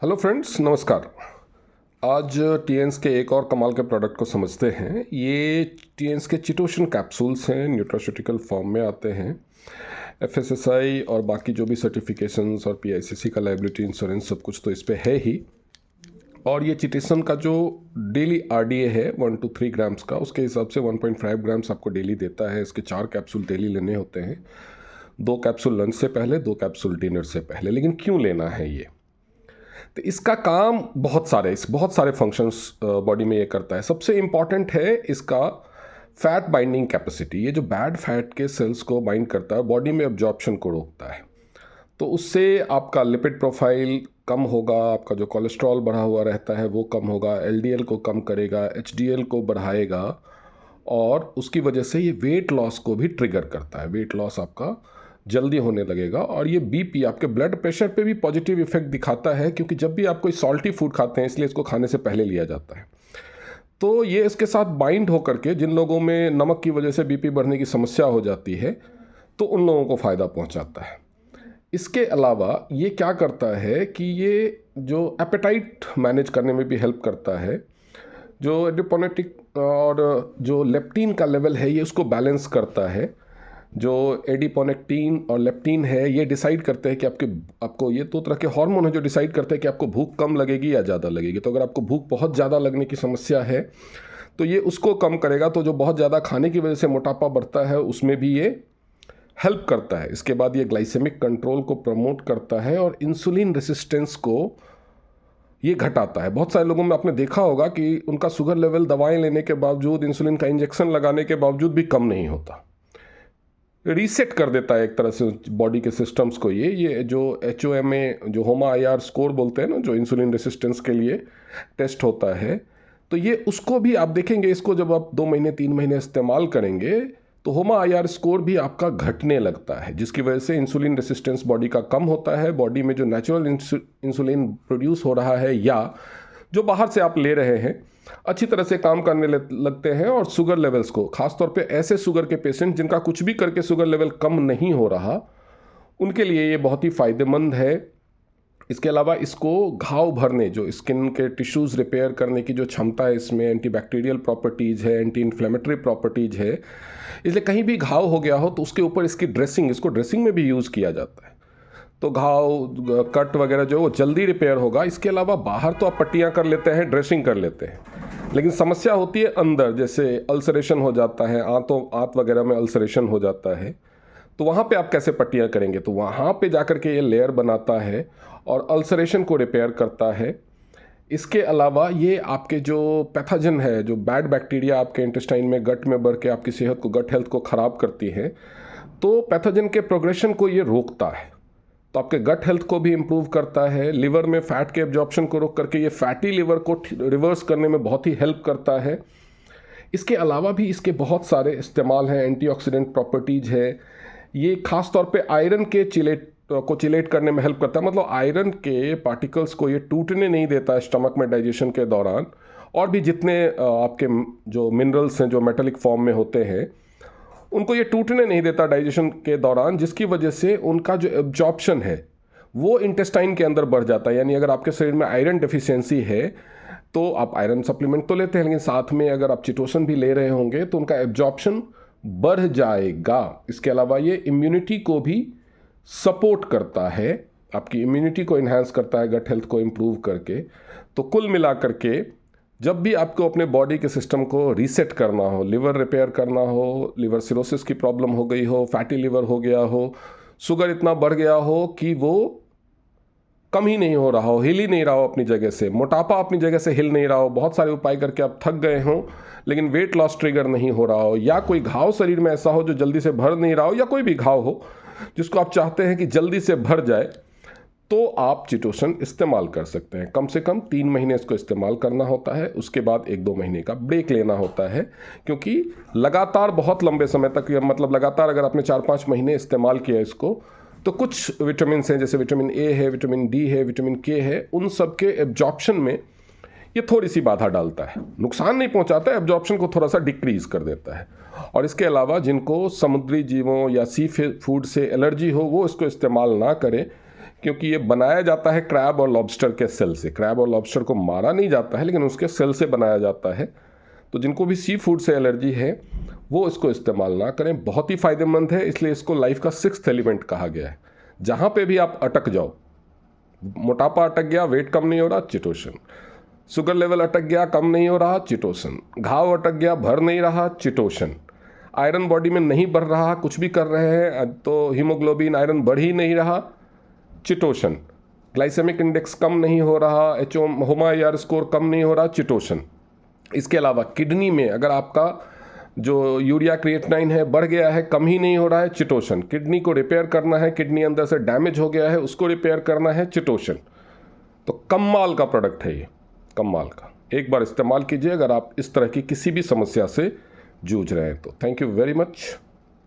Hello friends, नमस्कार। आज टीएन्स के एक और कमाल के प्रोडक्ट को समझते हैं। ये टीएन्स के चिटोशन कैप्सूल्स हैं, न्यूट्रास्यूटिकल फॉर्म में आते हैं। एफएसएसआई और बाकी जो भी सर्टिफिकेशंस और पीआईसीसी का लायबिलिटी इंश्योरेंस सब कुछ तो इस पे है ही। और ये चिटेशन का जो डेली आरडीए है 1 to 3 ग्राम्स का, उसके हिसाब से 1.5 ग्राम्स आपको डेली देता है। इसके 4 कैप्सूल डेली लेने होते हैं, 2 कैप्सूल लंच से पहले, 2 कैप्सूल डिनर से पहले। लेकिन क्यों लेना है ये? तो इसका काम बहुत सारे फंक्शंस बॉडी में ये करता है। सबसे इम्पॉर्टेंट है इसका फैट बाइंडिंग कैपेसिटी। ये जो बैड फैट के सेल्स को बाइंड करता है, बॉडी में एब्जॉर्प्शन को रोकता है। तो उससे आपका लिपिड प्रोफाइल कम होगा, आपका जो कोलेस्ट्रॉल बढ़ा हुआ रहता है वो कम होगा, एलडीएल को कम करेगा, एचडीएल को बढ़ाएगा, और उसकी वजह से ये वेट लॉस को भी ट्रिगर करता है। वेट लॉस आपका जल्दी होने लगेगा। और ये बीपी, आपके ब्लड प्रेशर पे भी पॉजिटिव इफेक्ट दिखाता है, क्योंकि जब भी आप कोई सॉल्टी फूड खाते हैं, इसलिए इसको खाने से पहले लिया जाता है। तो ये इसके साथ बाइंड होकर के जिन लोगों में नमक की वजह से बीपी बढ़ने की समस्या हो जाती है, तो उन लोगों को फ़ायदा पहुंचाता है। इसके अलावा ये क्या करता है कि ये जो एपेटाइट मैनेज करने में भी हेल्प करता है। जो एडिपोनेटिक और जो लेप्टिन का लेवल है, ये उसको बैलेंस करता है। जो एडिपोनेक्टिन और लेप्टिन है, ये डिसाइड करते हैं कि आपको ये 2 तरह के हार्मोन है जो डिसाइड करते हैं कि आपको भूख कम लगेगी या ज़्यादा लगेगी। तो अगर आपको भूख बहुत ज़्यादा लगने की समस्या है तो ये उसको कम करेगा। तो जो बहुत ज़्यादा खाने की वजह से मोटापा बढ़ता है, उसमें भी ये हेल्प करता है। इसके बाद ये ग्लाइसेमिक कंट्रोल को प्रमोट करता है और इंसुलिन रेसिस्टेंस को ये घटाता है। बहुत सारे लोगों में आपने देखा होगा कि उनका शुगर लेवल दवाएं लेने के बावजूद, इंसुलिन का इंजेक्शन लगाने के बावजूद भी कम नहीं होता। रीसेट कर देता है एक तरह से बॉडी के सिस्टम्स को। ये जो HOMA, जो होमा IR स्कोर बोलते हैं ना, जो इंसुलिन रेसिस्टेंस के लिए टेस्ट होता है, तो ये उसको भी आप देखेंगे। इसको जब आप 2 महीने 3 महीने इस्तेमाल करेंगे तो होमा IR स्कोर भी आपका घटने लगता है, जिसकी वजह से इंसुलिन रेसिस्टेंस बॉडी का कम होता है। बॉडी में जो नेचुरल इंसुलिन प्रोड्यूस हो रहा है या जो बाहर से आप ले रहे हैं, अच्छी तरह से काम करने लगते हैं। और शुगर लेवल्स को, खासतौर पे ऐसे शुगर के पेशेंट जिनका कुछ भी करके शुगर लेवल कम नहीं हो रहा, उनके लिए ये बहुत ही फ़ायदेमंद है। इसके अलावा इसको घाव भरने, जो स्किन के टिश्यूज़ रिपेयर करने की जो क्षमता है, इसमें एंटीबैक्टीरियल प्रॉपर्टीज़ है, एंटी इन्फ्लेमेटरी प्रॉपर्टीज़ है। इसलिए कहीं भी घाव हो गया हो तो उसके ऊपर इसकी ड्रेसिंग, इसको ड्रेसिंग में भी यूज़ किया जाता है। तो घाव, कट वगैरह जो वो जल्दी रिपेयर होगा। इसके अलावा बाहर तो आप पट्टियाँ कर लेते हैं, ड्रेसिंग कर लेते हैं, लेकिन समस्या होती है अंदर। जैसे अल्सरेशन हो जाता है, आंत वगैरह में अल्सरेशन हो जाता है, तो वहाँ पे आप कैसे पट्टियाँ करेंगे? तो वहाँ पे जाकर के ये लेयर बनाता है और अल्सरेशन को रिपेयर करता है। इसके अलावा ये आपके जो पैथोजन है, जो बैड बैक्टीरिया आपके इंटेस्टाइन में, गट में बढ़ के आपकी सेहत को, गट हेल्थ को ख़राब करती है, तो पैथोजन के प्रोग्रेशन को ये रोकता है। तो आपके गट हेल्थ को भी इम्प्रूव करता है। लिवर में फैट के एब्जॉर्प्शन को रोक करके ये फैटी लिवर को रिवर्स करने में बहुत ही हेल्प करता है। इसके अलावा भी इसके बहुत सारे इस्तेमाल हैं। एंटीऑक्सीडेंट प्रॉपर्टीज़ है। ये खास तौर पे आयरन के चिलेट करने में हेल्प करता है। मतलब आयरन के पार्टिकल्स को ये टूटने नहीं देता है स्टमक में डाइजेशन के दौरान। और भी जितने आपके जो मिनरल्स हैं जो मेटेलिक फॉर्म में होते हैं, उनको ये टूटने नहीं देता डाइजेशन के दौरान, जिसकी वजह से उनका जो एब्जॉर्प्शन है वो इंटेस्टाइन के अंदर बढ़ जाता है। यानी अगर आपके शरीर में आयरन डेफिशिएंसी है तो आप आयरन सप्लीमेंट तो लेते हैं, लेकिन साथ में अगर आप चिटोसन भी ले रहे होंगे तो उनका एब्जॉर्प्शन बढ़ जाएगा। इसके अलावा ये इम्यूनिटी को भी सपोर्ट करता है, आपकी इम्यूनिटी को इन्हांस करता है, गट हेल्थ को इम्प्रूव करके। तो कुल मिला करके जब भी आपको अपने बॉडी के सिस्टम को रीसेट करना हो, लिवर रिपेयर करना हो, लिवर सिरोसिस की प्रॉब्लम हो गई हो, फैटी लिवर हो गया हो, शुगर इतना बढ़ गया हो कि वो कम ही नहीं हो रहा हो, हिल ही नहीं रहा हो अपनी जगह से, मोटापा अपनी जगह से हिल नहीं रहा हो, बहुत सारे उपाय करके आप थक गए हों लेकिन वेट लॉस ट्रिगर नहीं हो रहा हो, या कोई घाव शरीर में ऐसा हो जो जल्दी से भर नहीं रहा हो, या कोई भी घाव हो जिसको आप चाहते हैं कि जल्दी से भर जाए, तो आप चिटोसन इस्तेमाल कर सकते हैं। कम से कम 3 महीने इसको इस्तेमाल करना होता है, उसके बाद 1-2 महीने का ब्रेक लेना होता है। क्योंकि लगातार बहुत लंबे समय तक, मतलब लगातार अगर आपने 4-5 महीने इस्तेमाल किया इसको, तो कुछ विटामिन हैं, जैसे विटामिन ए है, विटामिन डी है, विटामिन के है, उन सब के एब्जॉर्प्शन में ये थोड़ी सी बाधा डालता है। नुकसान नहीं पहुंचाता है, एब्जॉर्प्शन को थोड़ा सा डिक्रीज कर देता है। और इसके अलावा जिनको समुद्री जीवों या सी फूड से एलर्जी हो, वो इसको इस्तेमाल ना करें, क्योंकि ये बनाया जाता है क्रैब और लॉबस्टर के सेल से। क्रैब और लॉबस्टर को मारा नहीं जाता है, लेकिन उसके सेल से बनाया जाता है। तो जिनको भी सी फूड से एलर्जी है वो इसको इस्तेमाल ना करें। बहुत ही फ़ायदेमंद है, इसलिए इसको लाइफ का 6th एलिमेंट कहा गया है। जहाँ पे भी आप अटक जाओ, मोटापा अटक गया, वेट कम नहीं हो रहा, चिटोसन। शुगर लेवल अटक गया, कम नहीं हो रहा, चिटोसन। घाव अटक गया, भर नहीं रहा, चिटोसन। आयरन बॉडी में नहीं बढ़ रहा, कुछ भी कर रहे हैं तो हीमोग्लोबिन आयरन बढ़ ही नहीं रहा, चिटोसन। ग्लाइसेमिक इंडेक्स कम नहीं हो रहा, HOMA-IR स्कोर कम नहीं हो रहा, चिटोसन। इसके अलावा किडनी में अगर आपका जो यूरिया क्रिएटिनाइन है बढ़ गया है, कम ही नहीं हो रहा है, चिटोसन। किडनी को रिपेयर करना है, किडनी अंदर से डैमेज हो गया है, उसको रिपेयर करना है, चिटोसन। तो कमाल का प्रोडक्ट है ये, कमाल का। एक बार इस्तेमाल कीजिए अगर आप इस तरह की किसी भी समस्या से जूझ रहे हैं तो। Thank you very much.